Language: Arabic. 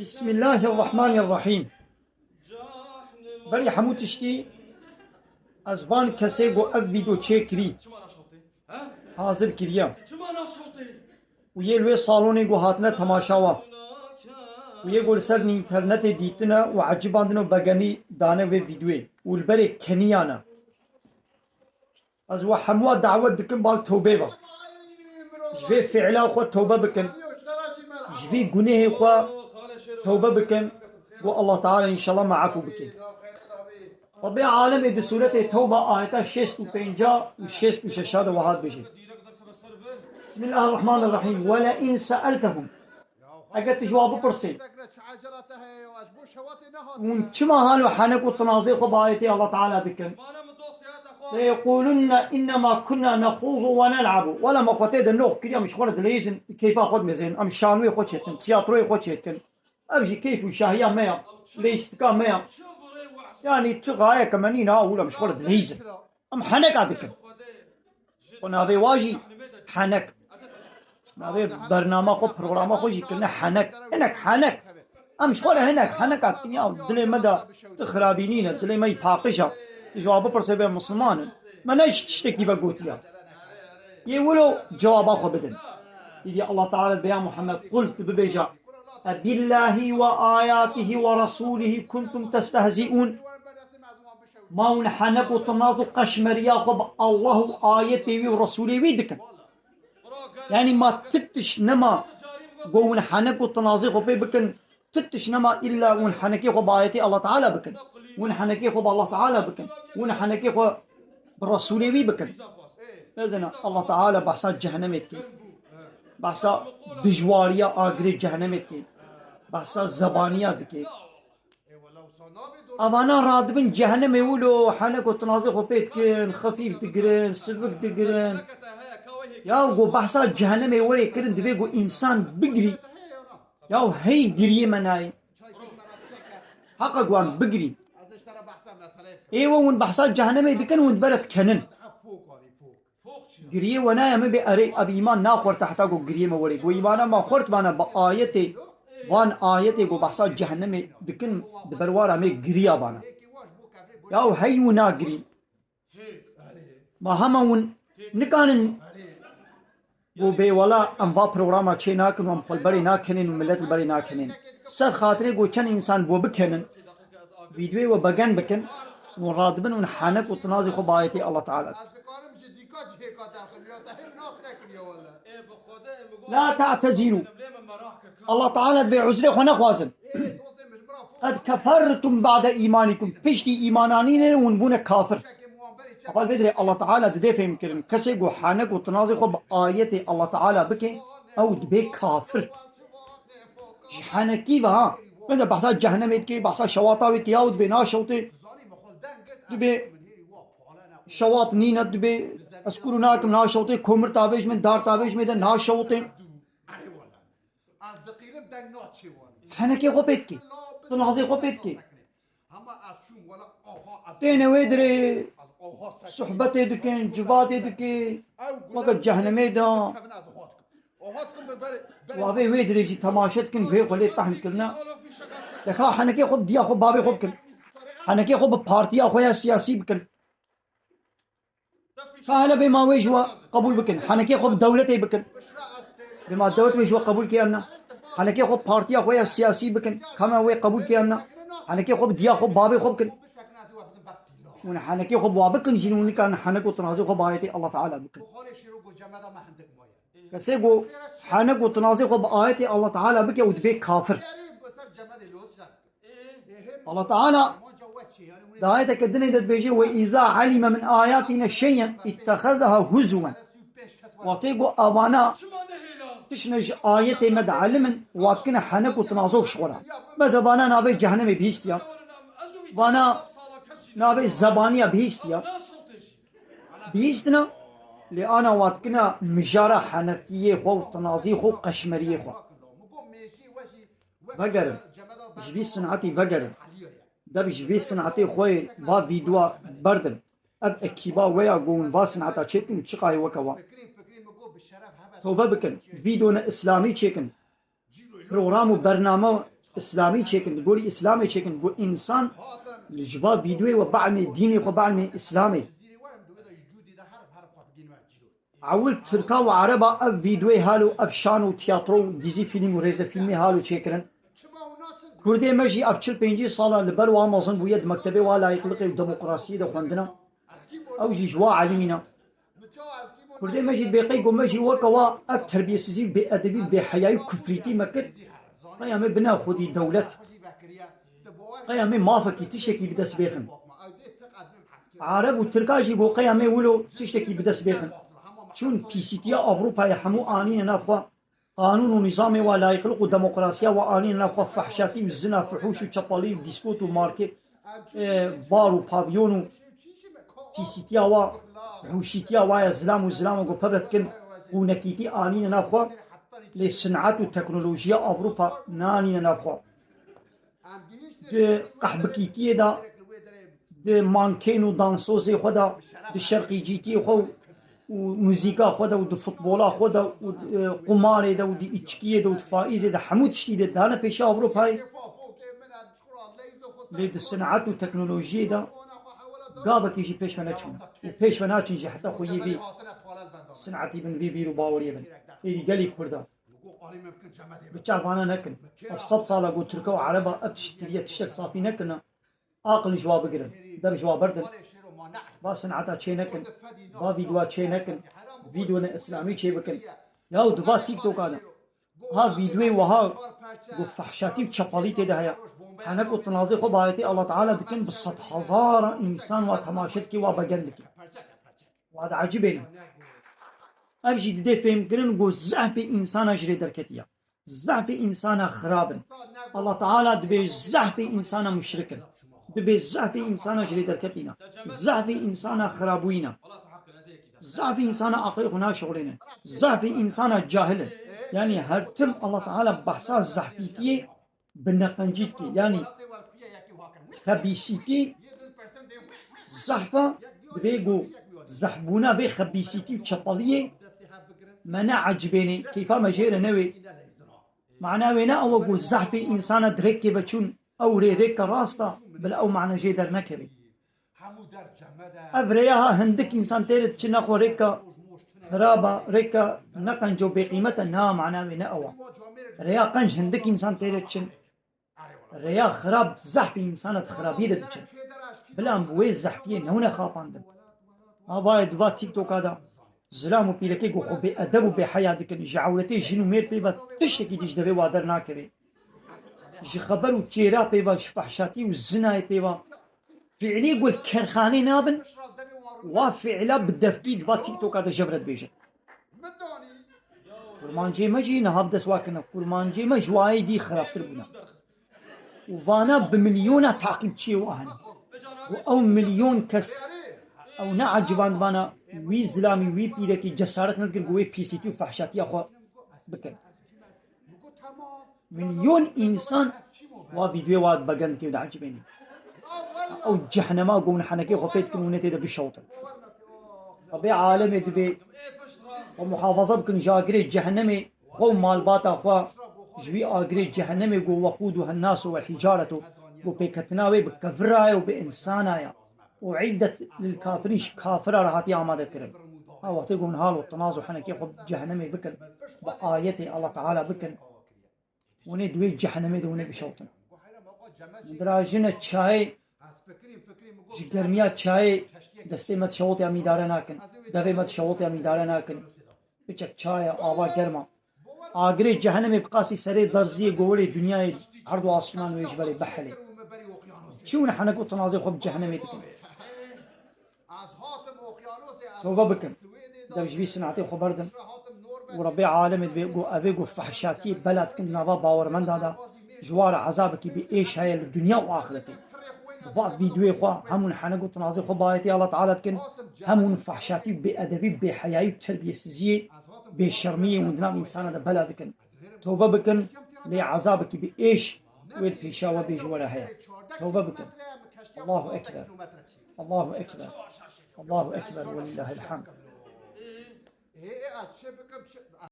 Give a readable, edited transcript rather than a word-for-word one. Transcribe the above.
بسم الله الرحمن الرحیم. بری همو تشتی از بان کسی گو اف ویدیو چه کری حاضر کریم و یه لوی سالونی گو هاتنه تماشاوا و یه گل سر اینترنت دیتنه و عجیباندنه و بگنی دانه و ویدیوی و البری کنیانه از و هموا دعوت دکن بال توبه با جوی فعلا خود توبه بکن جوی گناه خود توبه بکن و الله تعالى إن شاء الله معفو بكين. ربي عالم دي سورة توبة آية 65 و 66 وهاد بشي. بسم الله الرحمن الرحيم. ولئن سألتهم أجت جواب برسي وان كما هالو حنك والتناظير خبايتي الله تعالى بكن ليقولن إنما كنا نخوض ونلعب ولا ما قتيد النوع كريا مش خلد ليزن كيف أخذ مزين أم شانوي خد شيتكن تياتروي خد شيتكن أبجي كيف وشاهية ميا ليستكا ميا يعني تغاية كمانين أولا مش خلد ليزن أم حنك عدكن ونابي واجي حنك نابي برنامج خو برنامج خو جيكنا حنك هناك حنك أم مش خلد هناك حنك عدكن يا دلي مدى تخرابينين دلي ما يباقشة جواب برسبة مسلمان ما نجش تشتكي بقولت يا يقولوا جواب أخو بدن يدي الله تعالى بيا محمد قلت ببيجا بالله وآياته ورسوله كنتم تستهزئون ما ونحنك وتنازو قشمريا خب الله آياته ورسوله ويدك يعني ما تتش نما ونحنك وتنازي خب بكن تتش نما إلا ونحنكي خب آياتي الله تعالى بكن ونحنكي خب الله تعالى بكن ونحنكي خب برسوله وي بكن إذن الله تعالى بحثات جهنمتك بحثا دجواريا آگری جهنمت کی بحثا زبانیات کی اوانا رادبن جهنم يقولوا حنك وتنازي خبيت كن خفيف تقرن سبك تقرن يا وقو بحثا جهنم يقولي كرن دبيقو انسان بقري يا هي قريه مناي حقا قوان بقري ايوه ون بحثا جهنم يدكن ون بلد كنن قريه ونايا ما بأري أبي إيمان ناخور تحتاجو قريه ما وري وإيمانا ما خورت بانا بآيتي وان آيتي جو بحثات جهنم دكن دبروارا مي قريه بانا ياو هاي ونا قري ما همون نكانن و بي ولا انوا پروگراما چه ناكن وم خلبري ناكنين وملت البري ناكنين سر خاطري جو چن انسان بو بكنن فيديو و بگن بكن ورادبن ونحنك وتنازي خو بايتي الله تعالى لا تعتذروا الله تعالى بعذره ونخوازن قد كفرتم بعد إيمانكم فشتي إيمانانين ونبون كافر أقول بدري الله تعالى دي فهم كرم كسي جو حانك وتنازي خب آية الله تعالى بكي أو دبي كافر حانكي بها مثلا بحثا جهنم يتكي بحثا شواطا ويتكي أو دبي ناشوتي دبي شواط نينة دبي أذكروا ناكم ناشوتي كومر تابيج من دار تابيج من ناشوتي حنكي غبيتكي تنازي غبيتكي تينا ويدري صحبتي دكين جباتي دكي وقت جهنمي دا وابي ويدري جي تماشتكن في خلي طحن كلنا دخا حنكي خب ديا خب بابي خب كل حنكي خب بارتيا خويا سياسي بكل فهلا بما ويجوا قبول بكن حنكي خب دولتي بكن بما دولت ويجوا قبول كيانا حنكي خب بارتيا خويا سياسي بكن كما وي قبول كيانا حنكي خب ديا خب بابي خب كن ون حنكي خب وابكن جنوني كان حنك وتنازي خب آيتي الله تعالى بكن كسيقو حنك وتنازي خب آيتي الله تعالى بكي ودبي كافر الله تعالى دعايتك الدنيا بيجي وإذا علم من آياتنا شيئا اتخذها هزوا وطيقو أوانا تشنج آياتي مد علمن واتكنا حنك وتنازوك شغلا ما زبانا نابي جهنم بيستيا وانا نابي الزبانية بيستيا بيستنا لأنا واتكنا مجارة حنكية خو تنازي خو قشمرية خو وقرم جبي صنعتي وقرم دب جبي صنعتي خوي با فيديو بردن اب اكيبا ويا قون با صنعتا چيكن چقاي وكوا توبه بكن فيديو اسلامي چيكن پروگرام و برنامه إسلامي تشيكن تقولي إسلامي تشيكن تقول إنسان الجباب بيدوي وبعمي ديني وبعمي إسلامي عولت تركا وعربا أب فيديوي هالو أب شانو تياترو ديزي فيلم وريزة فيلمي هالو تشيكرن كردي مجي أب 45 صالة لبر وامازون بويد مكتبه ولا يقلقي الديمقراطية ده خوندنا أو جي جوا علمينا كردي مجي بيقي قو مجي وكوا أب تربية سيزي بأدبي بحياة كفريتي مكت قيامي بنا خودي دولة قيامي مافكي تشكي بدس بيخن عرب وتركا جيبو قيامي ولو تشتكي بدس بيخن چون پیسیتیا أوروبا همو آنين نفوا قانون ونظام ولا يخلق ديمقراطية وآنين نفوا فحشاتي والزنا فحوش وشبالي وديسكوت وماركت بار وبافيون پیسیتیا وفحوشيتيا ويا زلام وزلام وقبضت كن ونكيتي آنين نفوا للصناعات والتكنولوجيا أوروبا نانين نفوا قحبكيتي دا مانكين ودانسوزي خدا الشرقي جيتي خو وموسيقى خدا ود فوتبولا خدا وقمار دا ود إتشكية دا ود فائزة دا حمود شديد دا أنا بيش أوروبا ليد الصناعات والتكنولوجيا دا قابك يجي بيش مناتشون وبيش مناتشون جي حتى خويي بي صناعتي بن بي بيرو باوري بن إيدي قالي كوردا بتشعرف أنا نكن أبسط صالة قلت تركا وعربا أبتشترية تشتك صافي نكنا عاقل جواب قرن در جواب بردن با صنعتا چه نکن با ویدیوها چه نکن ویدیو اسلامی چه بکن یا دبا تیک توک آدم ها ویدیوی وها فحشاتی و چپالی تیده هیا حنک و تنازی خوب آیتی الله تعالی دکن بصد هزار انسان و تماشد کی و بگند کی و هذا عجیبه ابجي دي فهم كرن قو زعف انسان اجري دركتيا زعف انسان خرابا الله تعالى دبي زعف انسان مشركا دبي زعف انسان اجري دركتينا زعف انسان خرابوينا زعف انسان عقيقنا شغلنا زعف انسان جاهلا يعني هرتم الله تعالى بحثا زحفيتي بالنقنجيتكي يعني خبيسيتي زحفة دبيقو زحبونا بي خبيسيتي وشبالية منا عجبيني كيفا مجير نوي معناه وينا او قو زحفي انسان دريكي بچون او ريك راستا بل او معنى جيدر نكري افرياها هندك انسان تيرت چنا خو ريكا خرابا ريكا نقنجو بقيمة نا معناه وينا او ريا قنج هندك انسان تيرت چن ريا خراب زحفي انسان خرابية دچن بلا بوي زحفية نونا خاپاندن باید با تیک توک آدا زلام و پیرکی گو خوب ادب و بحیا دکن جعولتی جنو میر پیبا تشتکی دیش دوی وادر ناکری جی خبر و چیرا پیبا فحشاتی و زنای پیبا فعلی گو کرخانی نابن و فعلا بدفتید با تیک توک آدا جبرت بیجن کرمانجی مجی نهاب دسواکنه کرمانجی مجوایی دی خرابتر بنا و وانا بمليون تعقيب چی و آهن و او مليون کس او نعجبان بانا وي زلامي وي بيركي جسارت ندكن قوي بيسيتي وفحشاتي اخو بكن مليون انسان وا فيديو واد بغن كي عجبني او جهنم قوم حنكي خفيت كمونتي ده بالشوط طبيعي عالم دبي ومحافظه بكن جاغري جهنمي قوم مال باتا اخو جوي اغري جهنمي قو وقودها الناس والحجاره وبكتناوي بكفراي وبانسانايا وعدت للكافرين كافرة راحتي آمادة كرم أو تقول هالو التنازع حنكي خب جهنمي بكن بآيتي الله تعالى بكن وندوي جهنمي دوني بشوطن دراجنا تشاي جرميات تشاي دستي مت شوط يا ميدار ناكن دغي مت شوط يا ميدار ناكن بچك تشاي آوا گرما آگري جهنمي بقاسي سري درزي قولي دنيا عرض واسمان ويجبري بحلي شو نحن قلت تنازع خب جهنمي تكن توبة بكن دمج بي سنعتي خبردن وربي عالم بيقو أبيقو فحشاتي بلد كنا باور من هذا جوار عذابك بإيش هاي الدنيا وآخرتي بعض فيديو إخوة همون حنقو تنازي خبايتي الله تعالى تكن همون فحشاتي بأدبي بحياي بتربية سزية بشرمية وندنام إنسان هذا بلد كن توبة بكن لعذابك بإيش ويل بيشاوة بيجوار هيا توبة بكن الله أكبر الله أكبر الله أكبر ولله الحمد